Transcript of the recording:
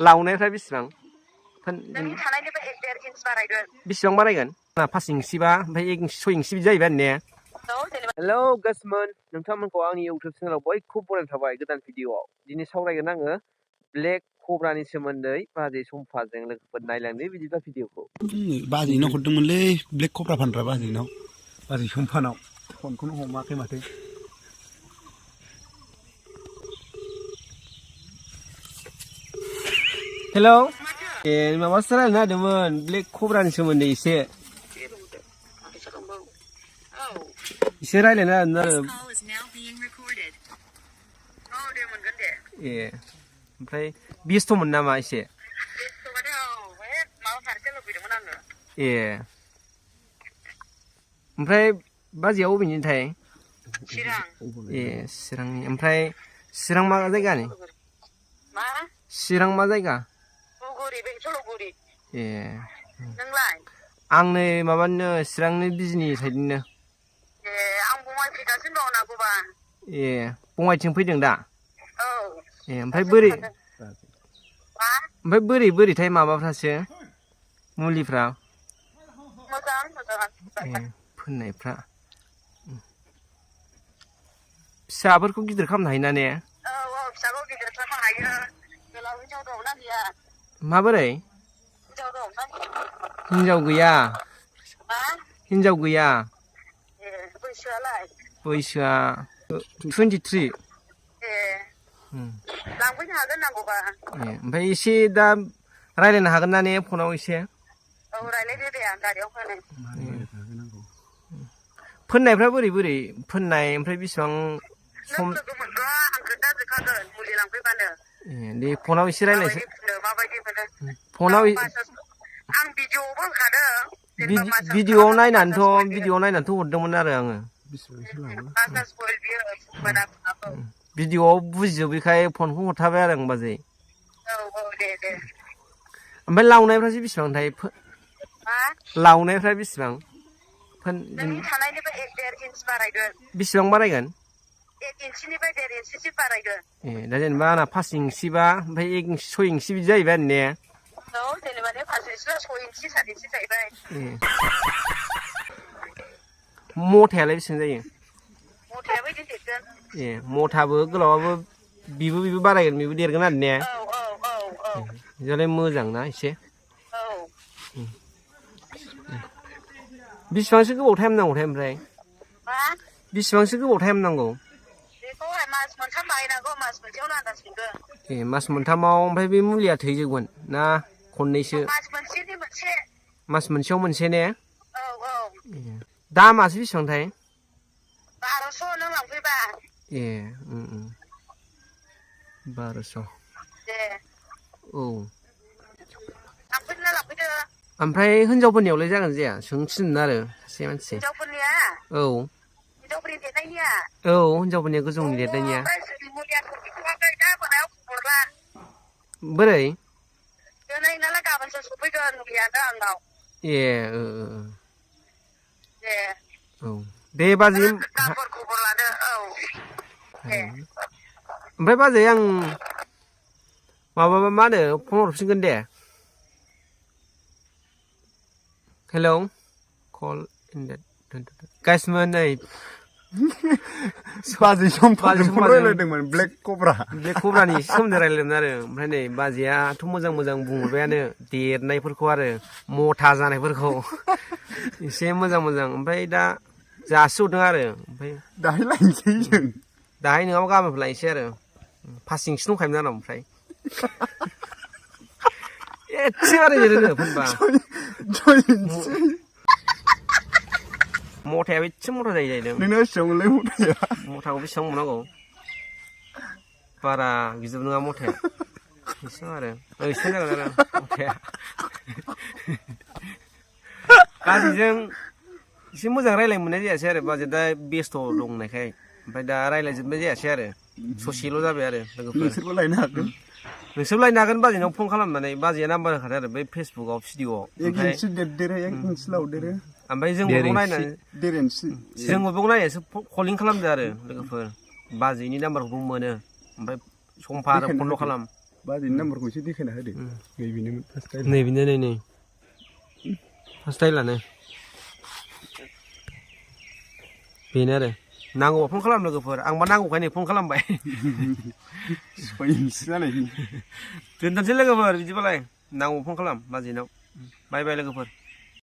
लावनायफ्रा बेसेबां नोंनि थानायनिफ्राय 1.5 इन्स बारायगोन बेसेबां बारायगोन 5 इंसिबा ओमफ्राय 1 इंसि 6 इंसि बिदि जाहैबाय ने हेलौ गासमोन नोंथांमोनखौ आंनि इउटिउब चेनेलाव बयखौबो बरायनाय थाबाय गोदान भिडिअआव दिनै सावरायगोन आङो ब्लेक कब्रानि सोमोन्दै बाजै सम्फाजों लोगोफोर नायलांदो बिदिबा भिडिअखौ बाजैनाव हरदोंमोनलै ब्लेक कब्रा फानग्रा बाजैनाव बाजै सम्फानाव फनखौनो हमाखै माथो हेलौ ए माबासो रायलायनो नागिरदोंमोन ब्लेक कब्रानि सोमोन्दै एसे रायलायनो नागिरदोंमोन आरो ए ओमफ्राय बेस्थ'मोन नामा एसे ए ओमफ्राय बाजैया अबेनिथाय ए चिरांनि ओमफ्राय चिरां मा जायगानि चिरां मा जायगा ए आं नै माबानिनो चिरांनि बिजनि साइडनिनो ए बङाइथिं फैदों दा ए ओमफ्राय बोरैथाय माबाफ्रासो मुलिफ्रा ए फोननायफ्रा फिसाफोरखौ गिदिर खालामनो हायोना ने माबोरै हिनजाव गैया बैसोआ 23 ओमफ्राय एसे दा रायलायनो हागोन ना ने फनाव एसे फोननायफ्रा बोरै फोननाय ओमफ्राय बेसेबां सम दे फनाव एसे रायलायनोसै फनाव भिडिअआव नायनानैथ' हरदोंमोन आरो आङो भिडिअआव बुजिजोबैखाय फनखौ हरथाबाय आरो आं बाजै ओमफ्राय लावनायफ्रासो बेसेबांथाय लावनायफ्रा बेसेबां बेसेबां बारायगोन 1 इन्सिनिफ्राय 1.5 इन्सिसिम बारायगोन ए दा जेनेबा आंना 5 इंसिबा ओमफ्राय 1 इंसि 6 इंसि बिदि जाहैबाय आरो ने जेनेबा 5 इंसिबा 6 इंसि 7 इंसि जाहैबाय मथायालाय बेसेबां जायो मथायाबो बिदि देरगोन ए मथाबो गोलावाबो बिबो बारायगोन बिबो देरगोन आरो ने बिदिबालाय मोजां ना एसे बेसेबांसो गोबाव टाइम नांगौथाय ओमफ्राय बेसेबांसो गोबाव टाइम नांगौ बेखौहाय मास मोनथाम बाहायनांगौ मास मोनसेयावनो आन्दाज मोनगोन ए मास मोनथामाव ओमफ्राय बे मुलिया थैजोबगोन ना खननैसो मास मोनसेयाव मोनसे ने दामासो बेसेबांथाय 1200 नों लांफैबा ए 1200 औ ओमफ्राय हिनजावफोरनियावलाय जागोन जाया सोंथिनो आरो सासे मानसि हिनजावफोरनिया औ हिनजावफोरनि देरनायनिया हिनजावफोरनिया गोजौनि देरनायनिया बोरै दिनै नालाय गाबोनसो सफैगोन मुलिया दा आंनाव ए औ दे बाजै खबर लादो ओमफ्राय बाजै आं माबाबा मा होनो फन हरफिनगोन दे हेलौ कल गाइसमोन नै बाजै सम्फाजों रायलायदोंमोन ब्लेक कब्रानि सोमोन्दै रायलायदोंमोन आरो ओमफ्राय नै बाजैयाथ' मोजां बुंहरबायानो देरनायफोरखौ आरो मथा जानायफोरखौ एसे मोजां ओमफ्राय दा जासिहरदों आरो ओमफ्राय दाहाय लायनोसै जों दाहाय नङाबा गाबोनफोर लायनोसै आरो 5 इंसि दंखायोमोन आंनाव ओमफ्राय एसे बारायदेरो फोनबा मथायाबो एसे मथा जायो जाहैदों नोंना बेसेबांलै मथाखौ बेसेबां मोननांगौ बारा गिदिर नङा मथाया एसेबां आरो एसेबां जागोन आरो मथाया बाजैजों एसे मोजां रायलायनो मोननाय जायासै आरो बाजै दा बेस्थ' दंनायखाय ओमफ्राय दा रायलायजोबनाय जायासै आरो ससेल' जाबाय आरो लोगोफोर नोंसोरबो लायनो हागोन बाजैनाव फन खालामनानै बाजैया नाम्बार होखादों आरो बै फेसबुकआव भिडिअआव ओमफ्राय जों बेखौ नायनानै नायनानैसो कलिं खालामदो आरो लोगोफोर बाजैनि नाम्बारखौबो मोनो ओमफ्राय सम्फा आरो फनल' खालाम बाजैनि नाम्बारखौ एसे देखायना होदो नैबेनोमोन फार्स्ट टाइम नैबेनो नै फार्स्ट टाइलानो बेनो आरो नांगौबा फन खालाम लोगोफोर आंबा नांगौखायनो फन खालामबाय 6 इन्सि जानायनि दोनथ'नोसै लोगोफोर बिदिबालाय नांगौ फन खालाम बाजैनाव बाय बाय लोगोफोर